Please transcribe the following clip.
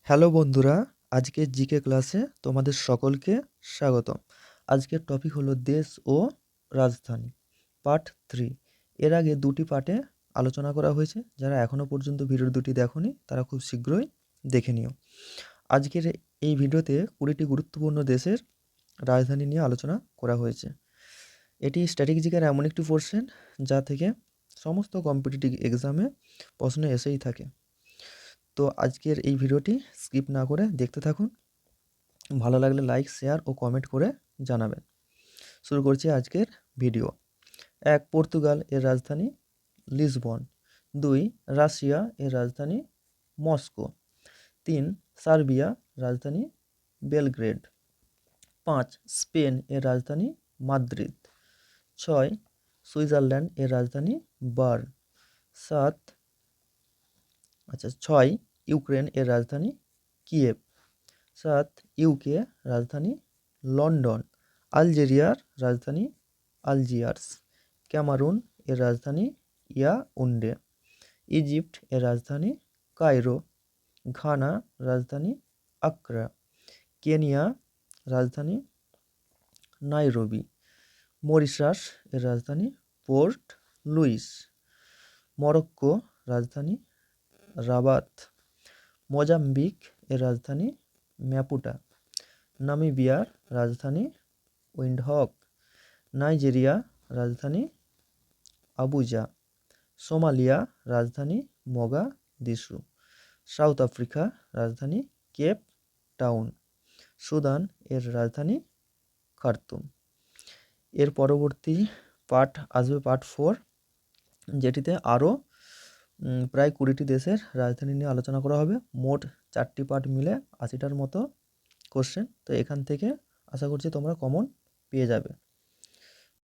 Hello বন্ধুরা, আজকের GK ক্লাসে তোমাদের সকলকে স্বাগতম। আজকের টপিক হলো দেশ ও রাজধানী, পার্ট 3। এর আগে দুটি পার্টে আলোচনা করা হয়েছে। যারা এখনও পর্যন্ত ভিডিও দুটি দেখোনি তারা খুব শীঘ্রই দেখে নিও। আজকের এই ভিডিওতে 20টি গুরুত্বপূর্ণ দেশের রাজধানী নিয়ে আলোচনা করা হয়েছে। এটি স্ট্র্যাটেজিকের এমন একটি পোর্শন যা থেকে সমস্ত কম্পিটিটিভ এক্সামে প্রশ্ন এসেই থাকে। তো আজকের এই ভিডিওটি স্কিপ না করে দেখতে থাকুন। ভালো লাগলে লাইক, শেয়ার ও কমেন্ট করে জানাবেন। শুরু করছি আজকের ভিডিও। 1. পর্তুগাল এর রাজধানী লিসবন। 2. রাশিয়া এর রাজধানী মস্কো। 3. সার্বিয়া রাজধানী বেলগ্রেড। 5. স্পেন এর রাজধানী মাদ্রিদ। 6. সুইজারল্যান্ড এর রাজধানী বার্ন। 6. ইউক্রেন এর রাজধানী কিয়েভ। 7. ইউকে রাজধানী লন্ডন। আলজেরিয়ার রাজধানী আলজিয়ার্স। ক্যামারুন এর রাজধানী ইয়াউন্ডে। ইজিপ্ট এর রাজধানী কায়রো। ঘানা রাজধানী আক্রা। কেনিয়া রাজধানী নাইরোবি। মরিশাস এর রাজধানী পোর্ট লুইস। মরক্কো রাজধানী রাবাত। মোজাম্বিক এর রাজধানী ম্যাপুটা। নামিবিয়ার রাজধানী উইন্ডহক। নাইজেরিয়া রাজধানী আবুজা। সোমালিয়া রাজধানী মোগাদিশু। সাউথ আফ্রিকা রাজধানী কেপ টাউন। সুদান এর রাজধানী খার্তুম। এর পরবর্তী পার্ট আসবে পার্ট 4, যেটিতে আরও প্রায় 20টি দেশের রাজধানী নিয়ে আলোচনা করা হবে। মোট 4টি পার্ট মিলে 80টার মতো কোশ্চেন। তো এখান থেকে আশা করছি তোমরা কমন পেয়ে যাবে।